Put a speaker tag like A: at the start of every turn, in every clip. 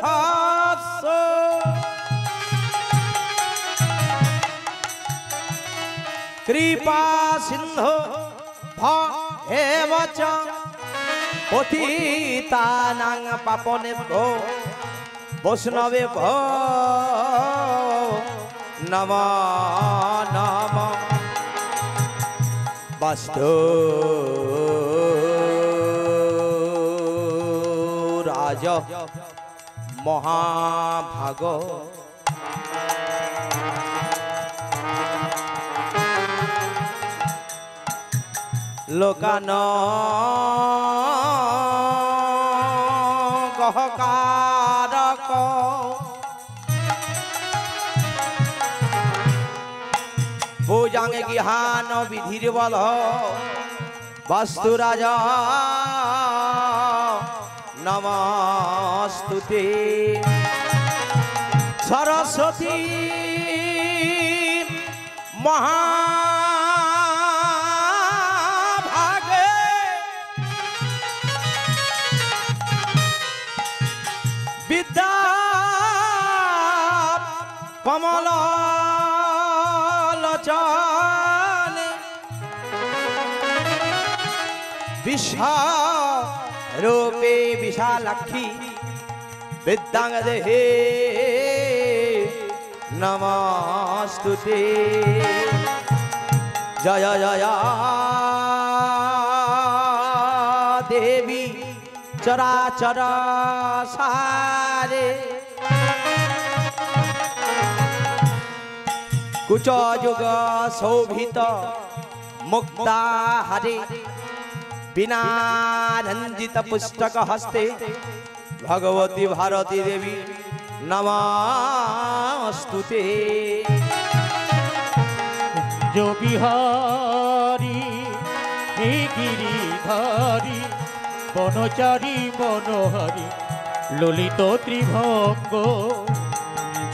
A: ভাষ্য কৃপা সিন্ধু ভেবচ পতিতানাং পাপনেভ্যো বৈষ্ণবেভ্যো নমো নমঃ বাস্তু রাজ মহাভাগ লোকান গহকারক ভুজাঙ্গে গিহান বিধির বল বাস্তু রাজা নমস্তুতে সরস্বতী মহাভাগে বিদ্যা কমল লোচনে বিশ্বরূপে বিশালাক্ষী বিদ্যাং দেহে নমস্তুতে জয় জয় দেবী চরাচর সারে কুচ যুগ শোভিত মুক্তা হরে বিনা রঞ্জিত পুস্তক হস্তে भगवती भारती देवी नमस्तुते
B: जो बिहारी हे गिरिधारी बनचारी मनोहरी ललित त्रिभंग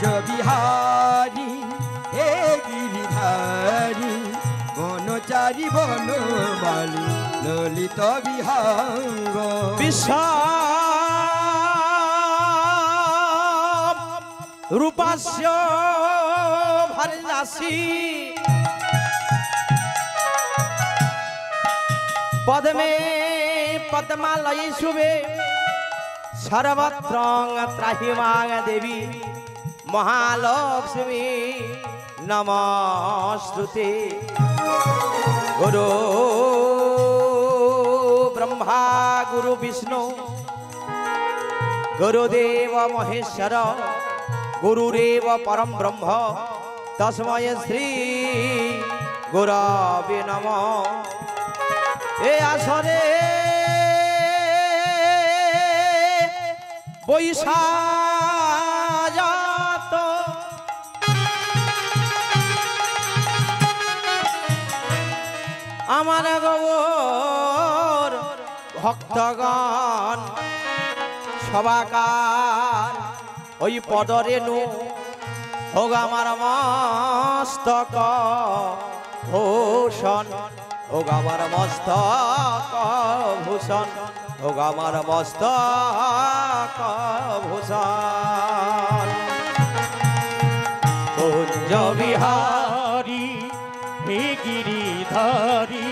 C: जो बिहारी हे गिरिधारी बनचारी बनमाली ललित विहंग
A: विश्व रूपस्य भरनासी पद्मे पद्मालयी शुभे सर्वत्र त्राहिमां देवी महालक्ष्मी नमस्तुते गुरु ब्रह्मा गुरु विष्णु गुरुदेव महेश्वर गुरुरेव परम ब्रह्म तस्मै श्री गुरवे नमः ए आसरे बैसाजात आमार गौर भक्तगण सबाकार ওই পদরেণু হোক আমার মস্তক ভূষণ হোক আমার মস্তক ভূষণ হোক আমার মস্তক ভূষণ
B: কুঞ্জ বিহারী হে গিরিধারী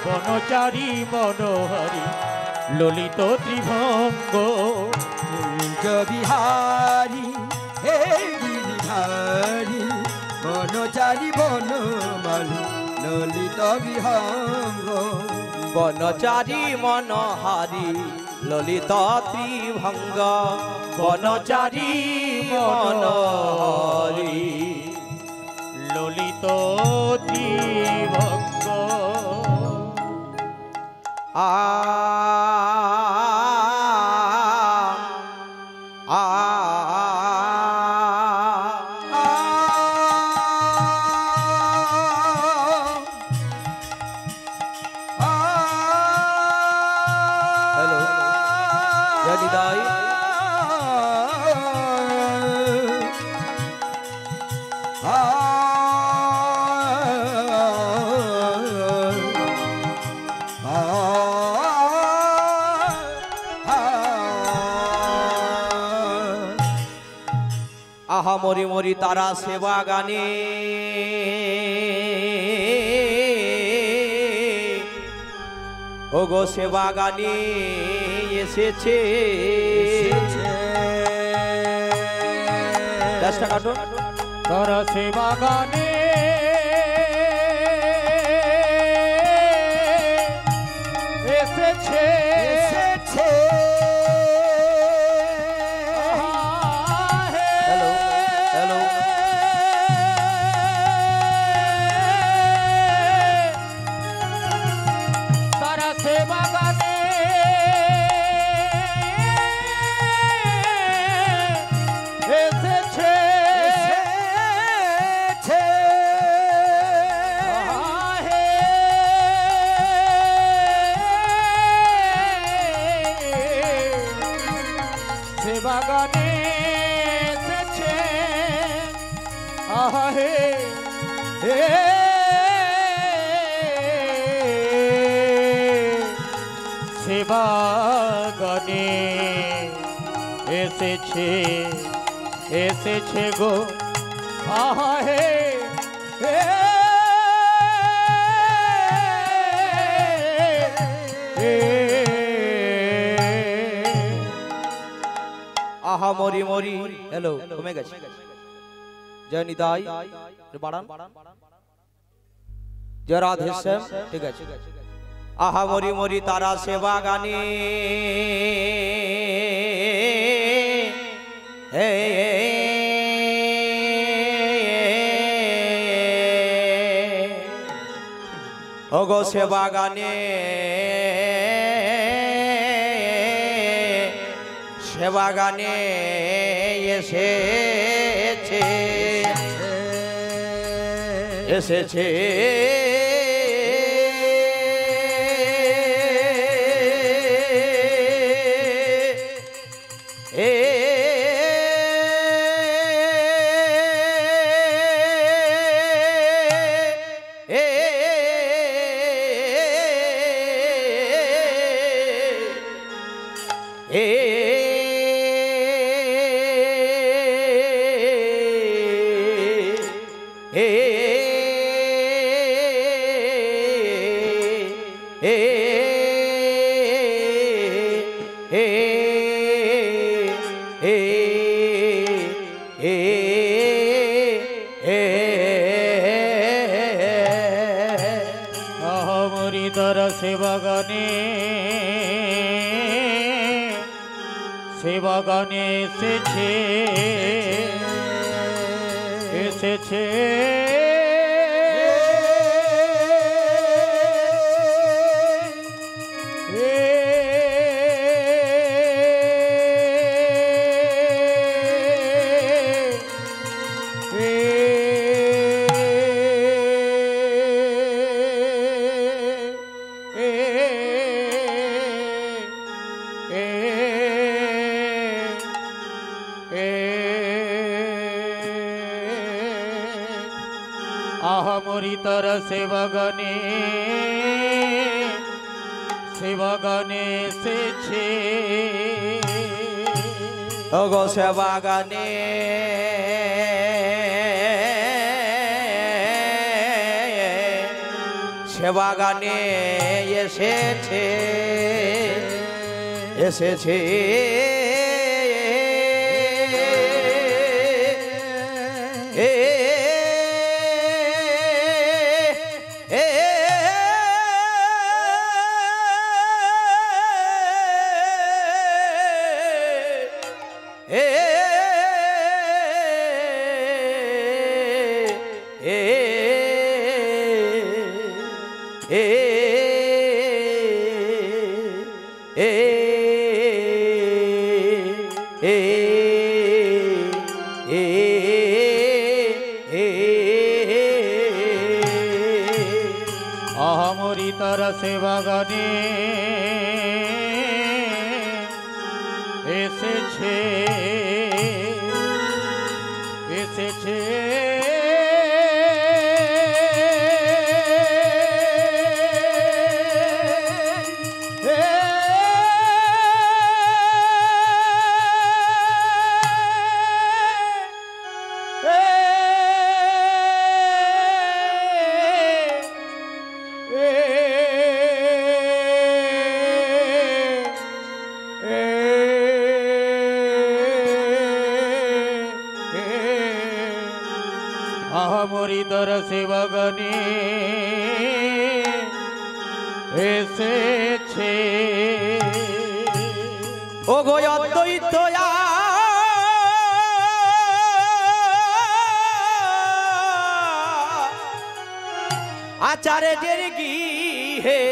B: বনচারী মনোহরি ললিত ত্রিভঙ্গ
C: कुंज बिहारी हे गिरिधारी बनचारी बनमाली ललित विहंग
A: বনচারী মনোহারি ললিত ত্রিভঙ্গ বনচারী মনোহারি
B: ললিত ত্রিভঙ্গ
A: आ আহা মরি মরি তারা সেবা গানে ওগো সেবা গানে এসেছে দশটা কাটো
B: তারা সেবা গানে এসেছে
C: এসেছে
A: হ্যালো হ্যালো
B: তারা সেবা গানে এসেছে সেবা গানে এসেছে আহে হে সেবা গানে এসেছে এসেছে গো আহে হে
A: আহা মরি মরি হ্যালো কমে গেছে জয় নিতাই বাড়ান জয় রাধে শ্যাম ঠিক আছে আহা মরি মরি তারা সেবা গানে হে ওগো সেবা গানে সেবা গানে এসেছে এসেছে
B: সেবা গানে সেবা গানে এসেছে এসেছে আহামরি তার সেবা গানে এসেছে
A: ওগো সেবা গানে সেবা গানে এসেছে এসেছে
B: আহামরি তার সেবা গানে এসেছে এসেছে আহামরি তর সেবাগণে এসেছে।
A: ও গো অদ্বৈত আচার্যের গৃহে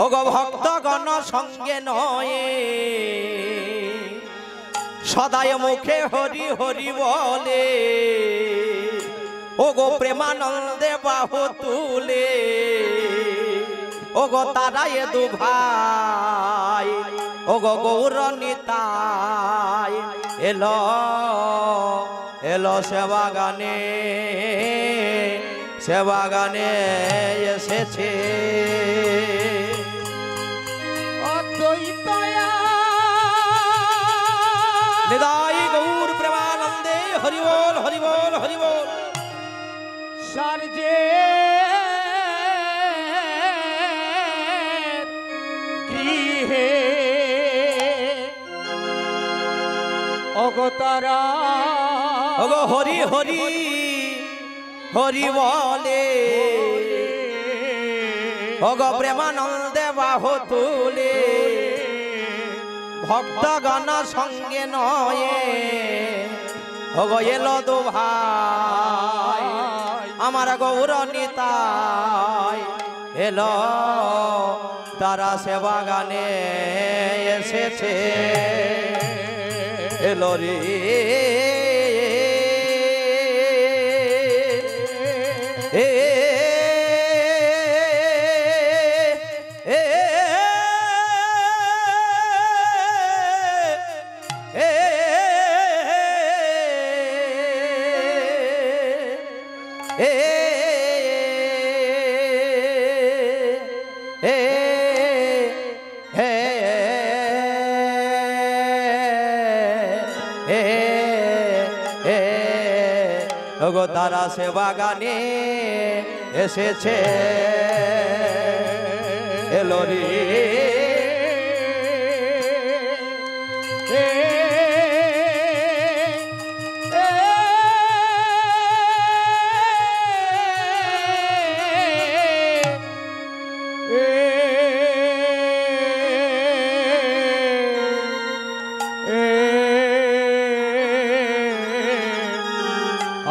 A: ও গো ভক্তগণ সঙ্গে নয় সদায় মুখে হরি হরি বলে ও গো প্রেমানন্দে বাহু তুলে ও গো তারাই দু ভাই ও গো গৌর নিতাই এলো এলো সেবা গানে এসেছে। নিতাই গৌর প্রেমানন্দে হরি বল হরি বল হরি বল।
B: সারজে গৃহে অগতারা
A: ওগো হরি হরি হরি বলে ওগো প্রেমানন্দে বাহু তুলে ভক্তগণ সঙ্গে নয়ে ওগো এলো দু ভাই আমার গৌর নিতাই এলো তারা সেবা গানে এসেছে এলো রে ওগো তারা সেবা গানে এসেছে এলো রে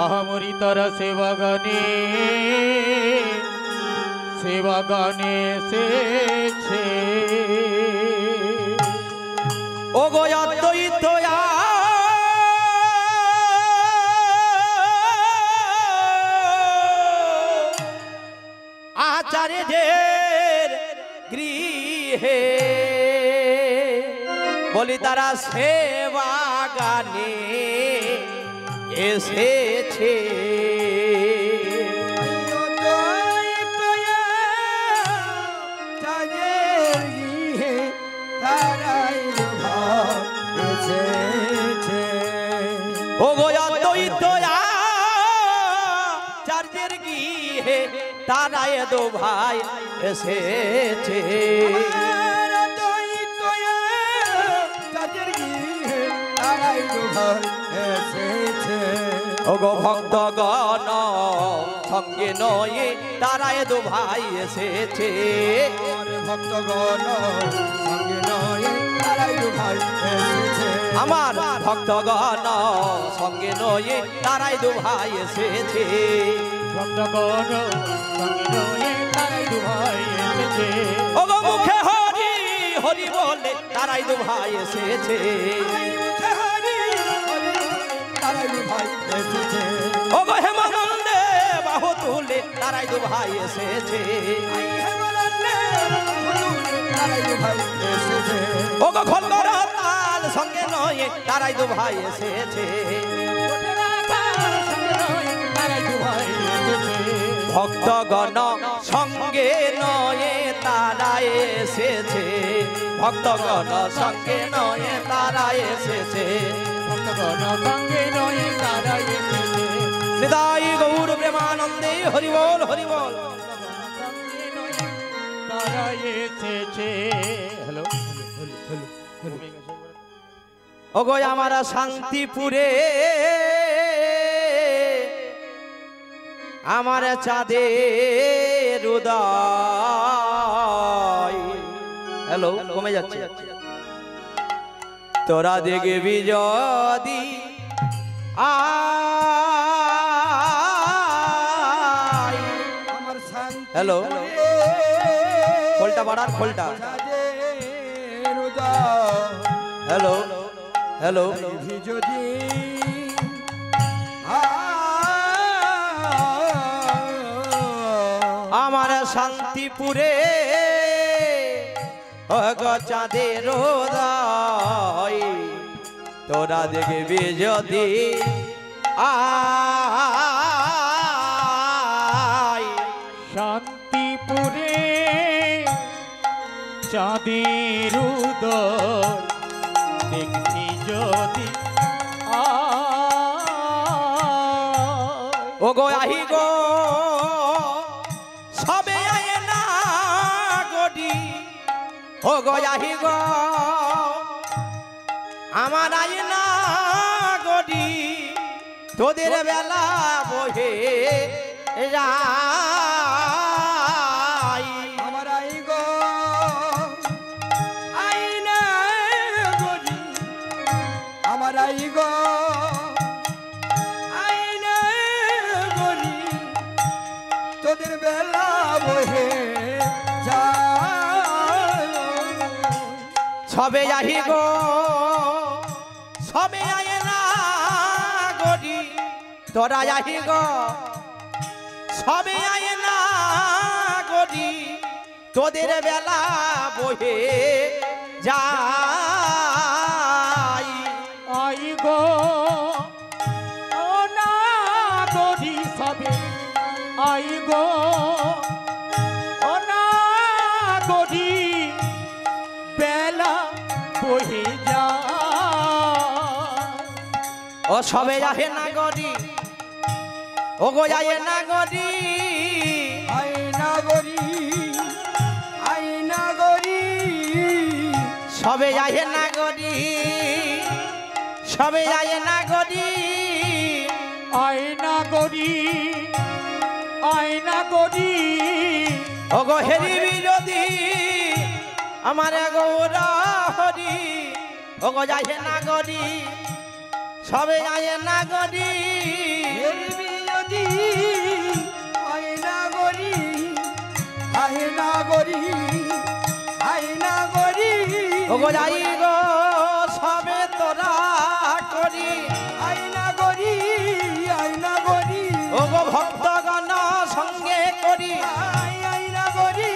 B: আহামরি তর সেবাগণে এসেছে।
A: ও গো অদ্বৈত আচার্যের গৃহে বলি তারা সেবা গানে এসেছে। ও গো অদ্বৈত আচার্যের গৃহে তারাই দু ভাই এসেছে। ও গো ভক্তগণ সঙ্গে নয়ে তারাই দু ভাই এসেছে।
C: ভক্তগণ সঙ্গে নয় তারাই দু ভাই এসেছে।
A: আমার ভক্তগণ সঙ্গে নয়ে তারাই দু ভাই এসেছে।
B: ভক্তগণ সঙ্গে নয়ে তারাই দু ভাই এসেছে।
A: ও গো মুখে হরি হরি বলে তারাই দু ভাই এসেছে। ও গো হেমানন্দে বাহু তুলে তারাই দু ভাই এসেছে। ও গো খোলগর তাল সঙ্গে নয়ে তারাই দু ভাই এসেছে। ভক্তগণ সঙ্গে নয়ে তারা এসেছে। ভক্তগণ সঙ্গে নয়ে তারা এসেছে।
B: ভক্তগণ সঙ্গে নয়ে তারা এসেছে।
A: নিতাই গৌর প্রেমানন্দে হরি বল হরি বল।
B: তারা এসেছে। হ্যালো
A: ওগো আমার শান্তিপুরে আমার চাঁদের উদয়। হ্যালো, কমে যাচ্ছে। তোরা দেখবি যদি
C: আমার শান্তি
A: হ্যালো, খোলটা বাড়ান, খোলটা।
C: চাঁদের উদয়
A: হ্যালো হ্যালো,
C: যদি
A: আমার শান্তিপুরে চাঁদের উদয়। তোরা দেখবি যদি
B: শান্তিপুরে চাঁদের উদয় দেখবি যদি
A: ও গো আহি গো সবে আয় না গডি। ও গো আহি গো আমার আয় না গডি। তোদের বেলা বহে
C: আমার আই গো আইনা গরি আমার আই গো আইনা গরি তোদের বেলা বহে যায়।
A: সবে আহি গো সবে আয় না গডি। তোরা আহি গো সবে আয় না গডি। তোদের বেলা বহে যায়।
B: আই গো ও না গরি সবে আই গো ও না গরি বেলা বহে যায়।
A: ও সবে আহে না গডি। ও গো আয় না গডি।
C: আইনা গরি আইনা গরি
A: সবে আহে না গডি। সবে আয় না গডি।
B: আয়না গরি আয়না গরি
A: ও গো হেরিবি যদি আমার গৌরা হরি। ও গো আহে না গডি। সবে আয় না গডি।
C: হেরবি যদি আইনা গরি আইনা গরি আইনা গরি
A: ও গো যাই গো সবে তোরা করি।
C: আইনা গরি আইনা গরি
A: ও গো ভক্তগণ সঙ্গে করি।
C: আইনা গরি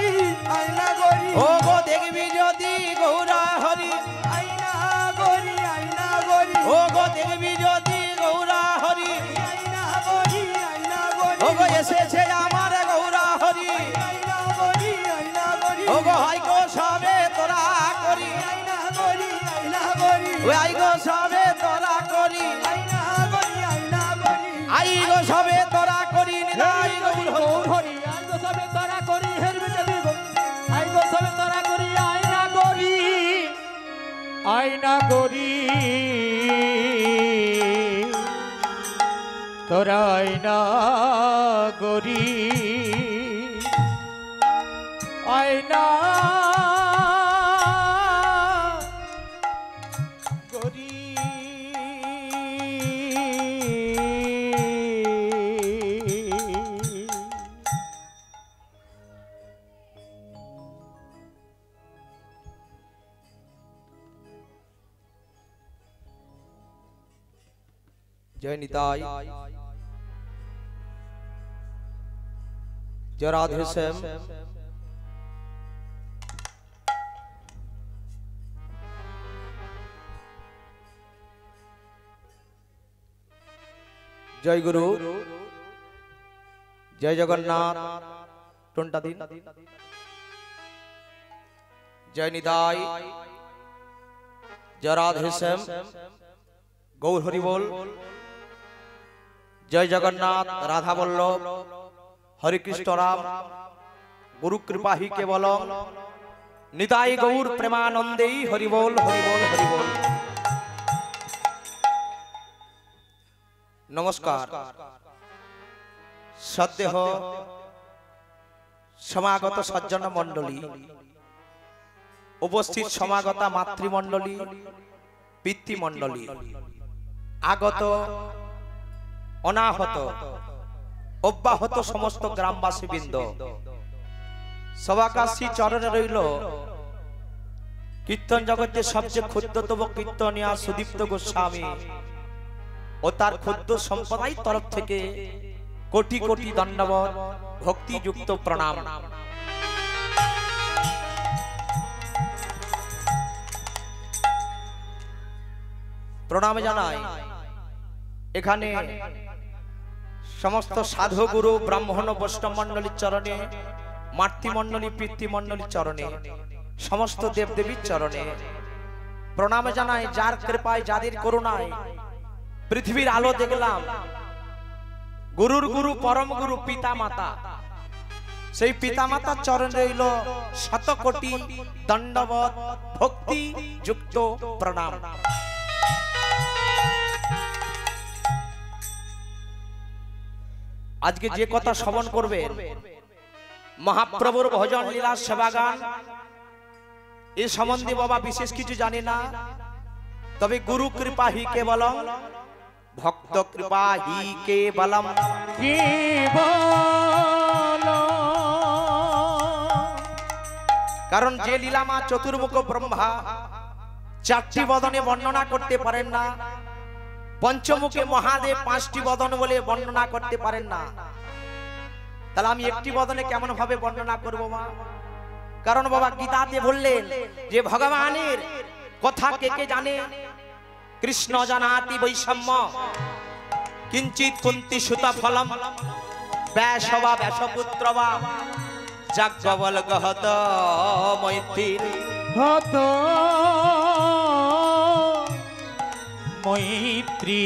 C: আইনা গরি
A: ও গো দেখবি যদি গৌরা হরি।
C: আইনা গরি আইনা গরি
A: ও গো দেখবি যদি গৌরা হরি।
C: আইনা গরি আইনা গরি
A: ও গো এসেছে আমার গৌরা হরি।
C: আইনা গরি আইনা গরি
A: ও গো হাই গো সবে তোরা করি।
C: আইনা গরি আইনা গরি
A: ও আই গো সবে তোরা করি।
C: আইনা গরি আইনা গরি
A: আই গো সবে তোরা করি। নিতাই গৌর হরি।
B: হরি আই গো সবে তারা করি হেরবে যদি গো আই গো সবে তারা করি আয়না গরি আয়না গরি তোরা আয়না গরি আয়না গরি
A: জয় নিতাই, জয় রাধে শ্যাম। জয় গুরু, জয় জগন্নাথ। টোনটা দিন। জয় নিতাই, জয় রাধে শ্যাম। গৌর হরি বল। জয় জগন্নাথ, রাধা বল্লভ, হরে কৃষ্ণ রাম, গুরু কৃপা হি কেবলম, নিতাই গৌর প্রেমানন্দেই হরি বল হরি বল হরি বল। নমস্কার। সদ্দেহ সমাগত সজ্জন মণ্ডলী, উপস্থিত সমাগতা মাতৃমণ্ডলী, পিতৃমণ্ডলী, আগত অনাহত অব্যাহত সমস্ত গ্রামবাসী বৃন্দ, সবাকাশী চরণে রইল কীর্তন জগতের সবচেয়ে ক্ষুদ্রতম কীর্তনিয়া সুদীপ্ত গোস্বামী ও তার ক্ষুদ্র সম্প্রদায়ের তরফ থেকে কোটি কোটি দণ্ডবত ভক্তিযুক্ত প্রণাম। প্রণাম জানাই এখানে সমস্ত সাধু গুরু ব্রাহ্মণ বৈষ্ণব মণ্ডলীর চরণে, মাতৃমণ্ডলী পিতৃমণ্ডলীর চরণে, সমস্ত দেবদেবীর চরণে প্রণাম জানাই। যার কৃপায়, যাদের করুণায় পৃথিবীর আলো দেখলাম, গুরুর গুরু পরম গুরু পিতা মাতা, সেই পিতা মাতার চরণে রইল শত কোটি দণ্ডবত ভক্তি যুক্ত প্রণাম। আজকে যে কথা শ্রবণ করবেন, মহাপ্রভুর ভজন লীলা সেবাগান, এ সম্বন্ধে বাবা বিশেষ কিছু জানি না, তবে গুরু কৃপা হি কেবলম, ভক্ত কৃপা হি কেবলম, কারণ যে লীলামা চতুর্মুখ ব্রহ্মা চারটি বদনে বর্ণনা করতে পারেন না, পঞ্চমুখে মহাদেব পাঁচটি বদন বলে বর্ণনা করতে পারেন না, তাহলে আমি একটি বদনে কেমন ভাবে বর্ণনা করব মা? কারণ বাবা গীতাতে বললেন যে ভগবানের কথা কে কে জানে? কৃষ্ণ জানাতি বৈষম্য কিঞ্চিত কুন্তি সুত ফলম ব্যাসবা ব্যাসপুত্র বা যাজ্ঞবল গহত মৈত্রী
B: হত মৈত্রী।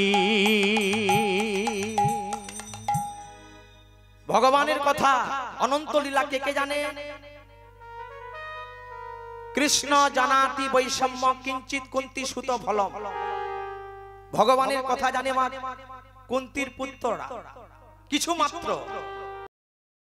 A: ভগবানের কথা অনন্ত লীলা কে কে জানে? কৃষ্ণ জানাতি বৈষম্য কিঞ্চিত কুন্তি সুত ফলম। ভগবানের কথা জানে মা কুন্তির পুত্ররা কিছু মাত্র,